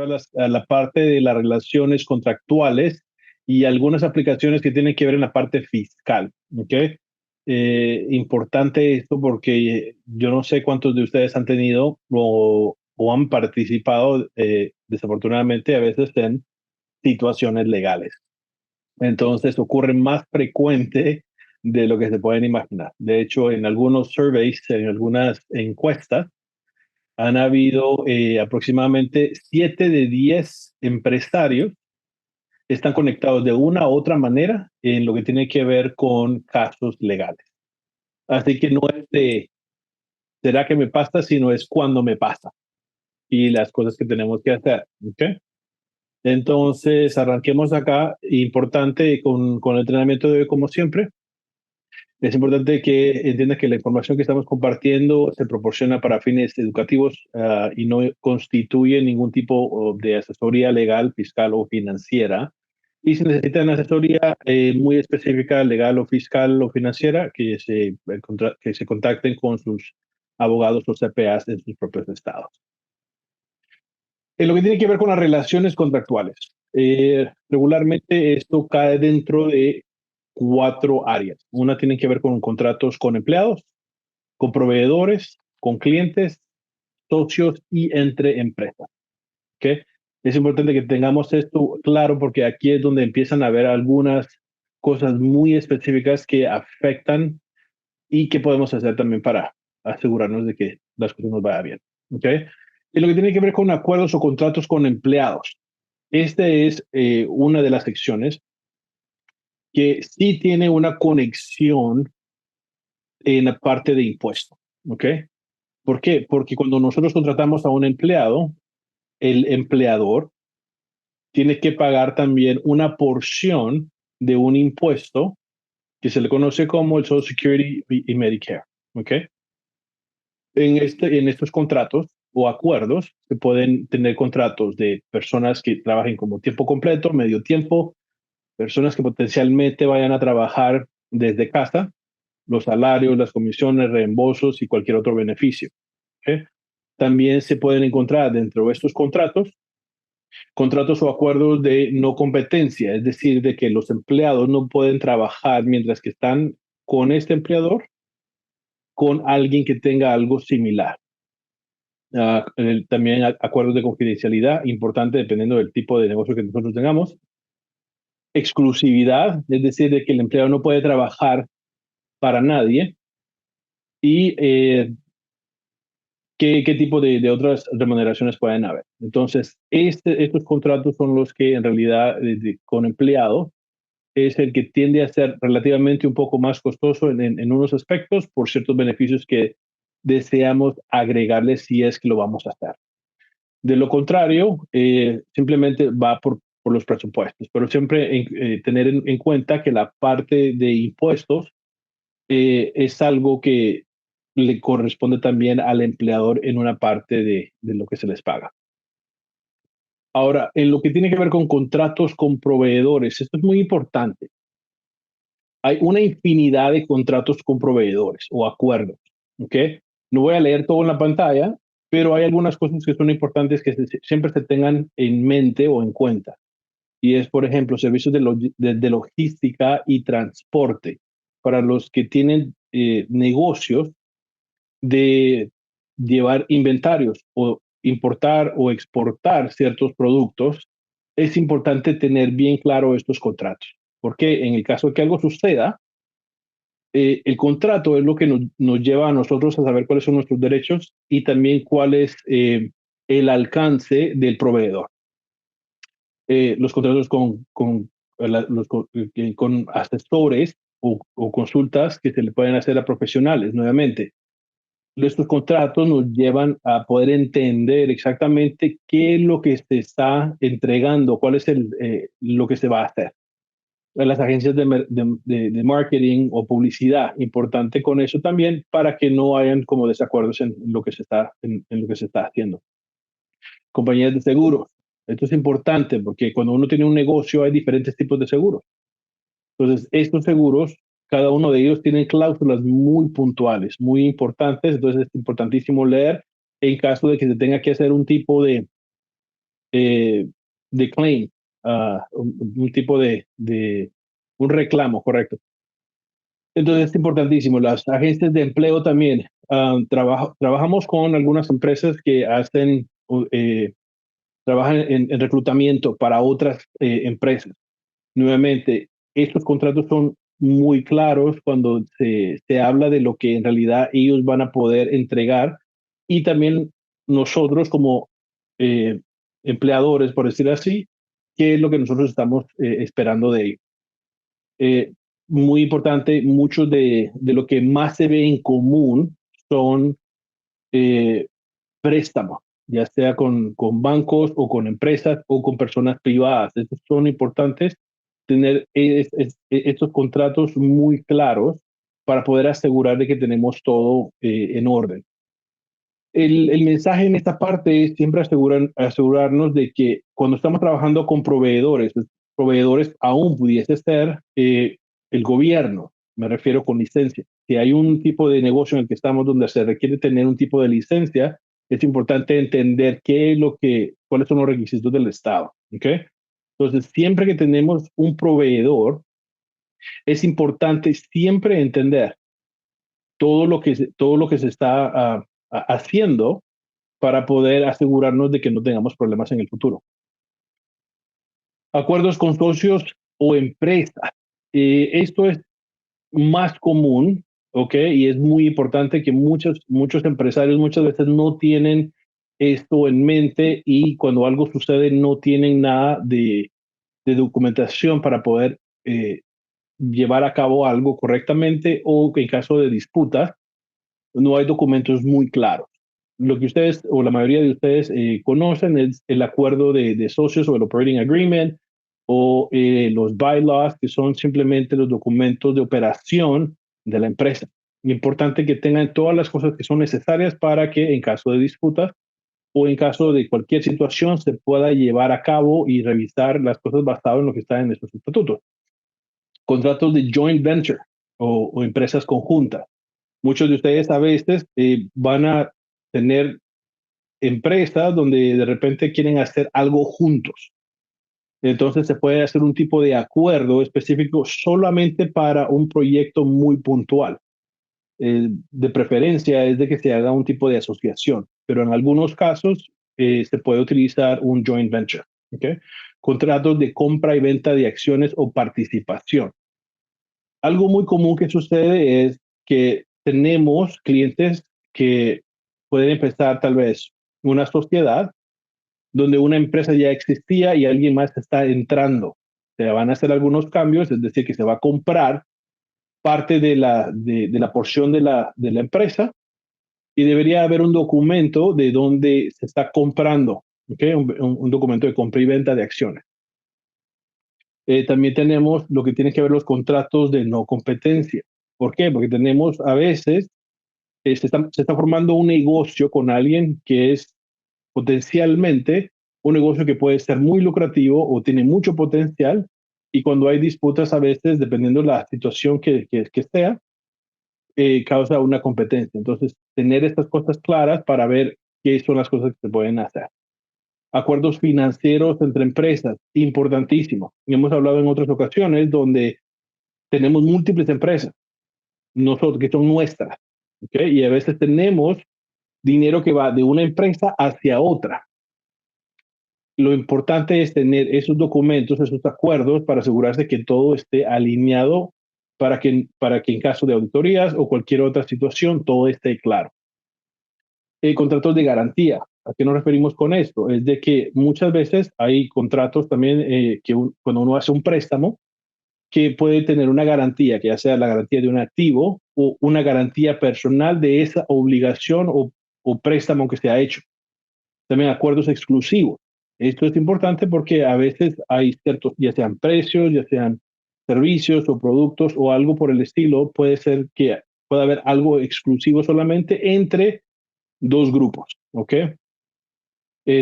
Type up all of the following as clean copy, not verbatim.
a a la parte de las relaciones contractuales y algunas aplicaciones que tienen que ver en la parte fiscal. ¿Ok? Importante esto porque yo no sé cuántos de ustedes han tenido o han participado, desafortunadamente, a veces en situaciones legales. Entonces ocurre más frecuente de lo que se pueden imaginar. De hecho, en algunos surveys, en algunas encuestas, han habido aproximadamente 7 de 10 empresarios están conectados de una u otra manera en lo que tiene que ver con casos legales. Así que no es de, ¿será que me pasa? Sino es cuando me pasa y las cosas que tenemos que hacer. ¿Ok? Entonces, arranquemos acá. Importante con el entrenamiento de hoy, como siempre. Es importante que entiendas que la información que estamos compartiendo se proporciona para fines educativos y no constituye ningún tipo de asesoría legal, fiscal o financiera. Y si necesitan asesoría muy específica, legal o fiscal o financiera, que se contacten con sus abogados o CPAs en sus propios estados. En lo que tiene que ver con las relaciones contractuales, regularmente esto cae dentro de 4 áreas. Una tiene que ver con contratos con empleados, con proveedores, con clientes, socios y entre empresas. ¿Ok? Es importante que tengamos esto claro porque aquí es donde empiezan a haber algunas cosas muy específicas que afectan y que podemos hacer también para asegurarnos de que las cosas nos vayan bien. ¿Ok? Y lo que tiene que ver con acuerdos o contratos con empleados. Esta es una de las secciones que sí tiene una conexión en la parte de impuestos. ¿Ok? ¿Por qué? Porque cuando nosotros contratamos a un empleado, el empleador tiene que pagar también una porción de un impuesto que se le conoce como el Social Security y Medicare. ¿Ok? En estos contratos o acuerdos se pueden tener contratos de personas que trabajen como tiempo completo, medio tiempo, personas que potencialmente vayan a trabajar desde casa, los salarios, las comisiones, reembolsos y cualquier otro beneficio. ¿Ok? También se pueden encontrar dentro de estos contratos o acuerdos de no competencia, es decir, de que los empleados no pueden trabajar mientras que están con este empleador con alguien que tenga algo similar. También acuerdos de confidencialidad, importante dependiendo del tipo de negocio que nosotros tengamos. Exclusividad, es decir, de que el empleado no puede trabajar para nadie. Y qué tipo de otras remuneraciones pueden haber. Entonces, estos contratos son los que en realidad con empleado es el que tiende a ser relativamente un poco más costoso en unos aspectos por ciertos beneficios que deseamos agregarle si es que lo vamos a hacer. De lo contrario, simplemente va por los presupuestos, pero siempre tener en cuenta que la parte de impuestos es algo que le corresponde también al empleador en una parte de lo que se les paga. Ahora, en lo que tiene que ver con contratos con proveedores, esto es muy importante. Hay una infinidad de contratos con proveedores o acuerdos, ¿ok? No voy a leer todo en la pantalla, pero hay algunas cosas que son importantes que siempre se tengan en mente o en cuenta. Y es, por ejemplo, servicios de logística y transporte. Para los que tienen negocios de llevar inventarios o importar o exportar ciertos productos, es importante tener bien claro estos contratos. Porque en el caso de que algo suceda, el contrato es lo que nos lleva a nosotros a saber cuáles son nuestros derechos y también cuál es el alcance del proveedor. Los contratos con asesores o consultas que se le pueden hacer a profesionales, nuevamente. Estos contratos nos llevan a poder entender exactamente qué es lo que se está entregando, cuál es lo que se va a hacer. Las agencias de marketing o publicidad, importante con eso también para que no hayan como desacuerdos en lo que en lo que se está haciendo. Compañías de seguros. Esto es importante porque cuando uno tiene un negocio hay diferentes tipos de seguros. Entonces, estos seguros, cada uno de ellos tiene cláusulas muy puntuales, muy importantes. Entonces, es importantísimo leer en caso de que se tenga que hacer un tipo eh, de claim, un tipo de un reclamo, correcto. Entonces es importantísimo. Las agencias de empleo también. Trabajamos con algunas empresas que hacen, trabajan en reclutamiento para otras empresas. Nuevamente, estos contratos son muy claros cuando se habla de lo que en realidad ellos van a poder entregar y también nosotros como eh, empleadores, por decir así, qué es lo que nosotros estamos esperando de ellos. Eh, Muy importante, mucho de lo que más se ve en común son eh, préstamos, ya sea con bancos o con empresas o con personas privadas. Estos son importantes tener estos contratos muy claros para poder asegurar de que tenemos todo en orden. El mensaje en esta parte es siempre asegurarnos de que cuando estamos trabajando con proveedores, pues, proveedores aún pudiese ser el gobierno, me refiero con licencia. Si hay un tipo de negocio en el que estamos donde se requiere tener un tipo de licencia, es importante entender qué es cuáles son los requisitos del Estado. ¿Okay? Entonces, siempre que tenemos un proveedor, es importante siempre entender todo lo que se está haciendo para poder asegurarnos de que no tengamos problemas en el futuro. Acuerdos con socios o empresas. Esto es más común, ¿ok? Y es muy importante que muchos empresarios muchas veces no tienen esto en mente y cuando algo sucede no tienen nada de documentación para poder llevar a cabo algo correctamente o que en caso de disputa no hay documentos muy claros. Lo que ustedes o la mayoría de ustedes conocen es el acuerdo de socios o el operating agreement o los bylaws, que son simplemente los documentos de operación de la empresa. Importante que tengan todas las cosas que son necesarias para que en caso de disputas o en caso de cualquier situación se pueda llevar a cabo y revisar las cosas basadas en lo que está en estos estatutos. Contratos de joint venture o empresas conjuntas. Muchos de ustedes a veces van a tener empresas donde de repente quieren hacer algo juntos. Entonces se puede hacer un tipo de acuerdo específico solamente para un proyecto muy puntual. De preferencia es de que se haga un tipo de asociación, pero en algunos casos se puede utilizar un joint venture. ¿Okay? Contratos de compra y venta de acciones o participación. Algo muy común que sucede es que tenemos clientes que pueden empezar tal vez una sociedad donde una empresa ya existía y alguien más está entrando. Se van a hacer algunos cambios, es decir, que se va a comprar parte de la porción de la empresa y debería haber un documento de donde se está comprando, ¿okay? Un documento de compra y venta de acciones. También tenemos lo que tiene que ver los contratos de no competencia. ¿Por qué? Porque tenemos a veces, se está formando un negocio con alguien que es potencialmente un negocio que puede ser muy lucrativo o tiene mucho potencial y cuando hay disputas a veces, dependiendo de la situación que sea, causa una competencia. Entonces, tener estas cosas claras para ver qué son las cosas que se pueden hacer. Acuerdos financieros entre empresas, importantísimo. Y hemos hablado en otras ocasiones donde tenemos múltiples empresas, nosotros que son nuestras, ¿okay? Y a veces tenemos dinero que va de una empresa hacia otra. Lo importante es tener esos documentos, esos acuerdos para asegurarse que todo esté alineado para que en caso de auditorías o cualquier otra situación todo esté claro. Contratos de garantía. ¿A qué nos referimos con esto? Es de que muchas veces hay contratos también cuando uno hace un préstamo que puede tener una garantía, que ya sea la garantía de un activo o una garantía personal de esa obligación o préstamo que se ha hecho. También acuerdos exclusivos. Esto es importante porque a veces hay ciertos, ya sean precios, ya sean servicios o productos o algo por el estilo, puede ser que pueda haber algo exclusivo solamente entre dos grupos, ¿ok?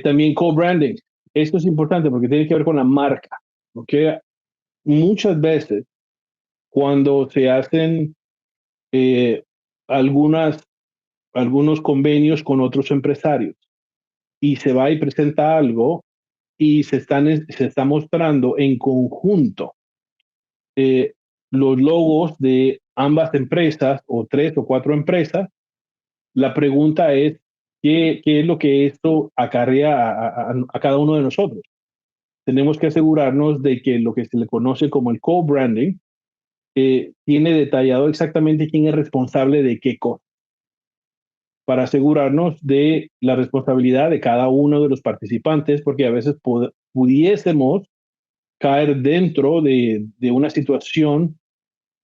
También co-branding. Esto es importante porque tiene que ver con la marca, ¿ok? Muchas veces cuando se hacen eh, algunas, algunos convenios con otros empresarios y se va y presenta algo, y se está mostrando en conjunto eh, los logos de ambas empresas o tres o cuatro empresas, la pregunta es, ¿qué es lo que esto acarrea a cada uno de nosotros? Tenemos que asegurarnos de que lo que se le conoce como el co-branding tiene detallado exactamente quién es responsable de qué cosa, para asegurarnos de la responsabilidad de cada uno de los participantes, porque a veces pudiésemos caer dentro de una situación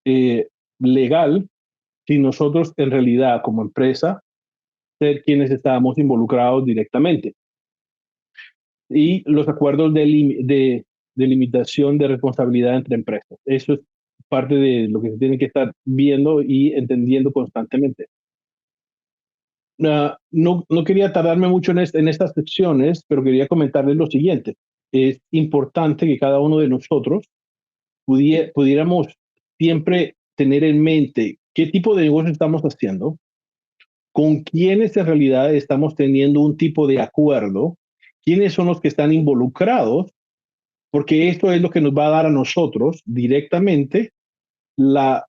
eh, legal si nosotros en realidad como empresa ser quienes estábamos involucrados directamente. Y los acuerdos de limitación de responsabilidad entre empresas. Eso es parte de lo que se tiene que estar viendo y entendiendo constantemente. No quería tardarme mucho en estas secciones, pero quería comentarles lo siguiente. Es importante que cada uno de nosotros pudiéramos siempre tener en mente qué tipo de negocio estamos haciendo, con quiénes en realidad estamos teniendo un tipo de acuerdo, quiénes son los que están involucrados, porque esto es lo que nos va a dar a nosotros directamente la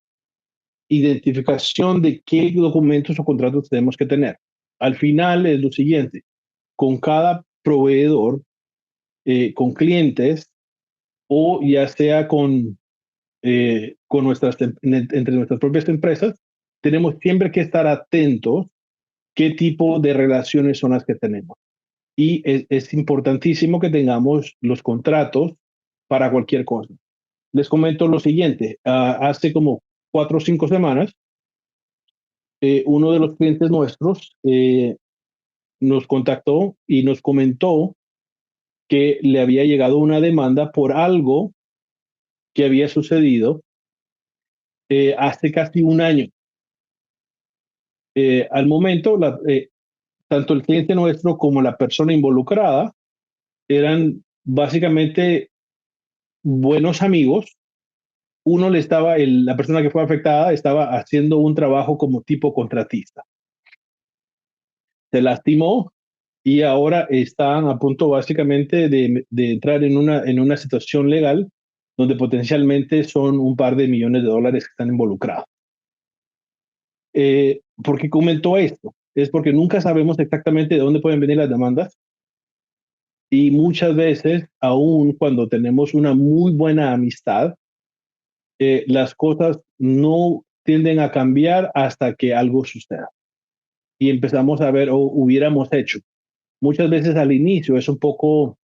identificación de qué documentos o contratos tenemos que tener. Al final es lo siguiente, con cada proveedor, con clientes o ya sea con entre nuestras propias empresas, tenemos siempre que estar atentos qué tipo de relaciones son las que tenemos. Y es importantísimo que tengamos los contratos para cualquier cosa. Les comento lo siguiente, hace como 4 o 5 semanas, uno de los clientes nuestros nos contactó y nos comentó que le había llegado una demanda por algo que había sucedido hace casi un año. Al momento, tanto el cliente nuestro como la persona involucrada eran básicamente buenos amigos. Uno le estaba, la persona que fue afectada estaba haciendo un trabajo como tipo contratista. Se lastimó y ahora están a punto básicamente de entrar en una situación legal donde potencialmente son un par de millones de dólares que están involucrados. ¿Por qué comentó esto? Es porque nunca sabemos exactamente de dónde pueden venir las demandas y muchas veces, aun cuando tenemos una muy buena amistad, las cosas no tienden a cambiar hasta que algo suceda y empezamos a ver o hubiéramos hecho. Muchas veces al inicio es un poco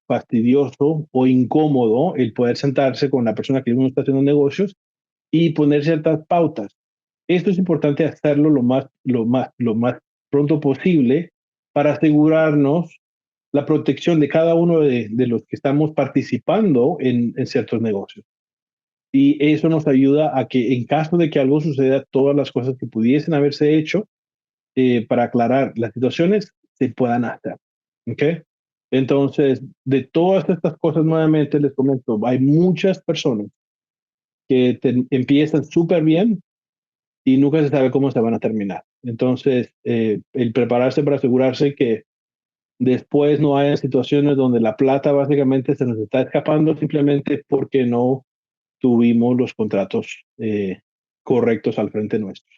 fastidioso o incómodo el poder sentarse con la persona que uno está haciendo negocios y poner ciertas pautas. Esto es importante hacerlo lo más pronto posible para asegurarnos la protección de cada uno de los que estamos participando en ciertos negocios. Y eso nos ayuda a que en caso de que algo suceda, todas las cosas que pudiesen haberse hecho para aclarar las situaciones se puedan hacer. ¿Ok? Entonces, de todas estas cosas, nuevamente les comento, hay muchas personas que empiezan súper bien y nunca se sabe cómo se van a terminar. Entonces, el prepararse para asegurarse que después no haya situaciones donde la plata básicamente se nos está escapando simplemente porque no tuvimos los contratos correctos al frente nuestro.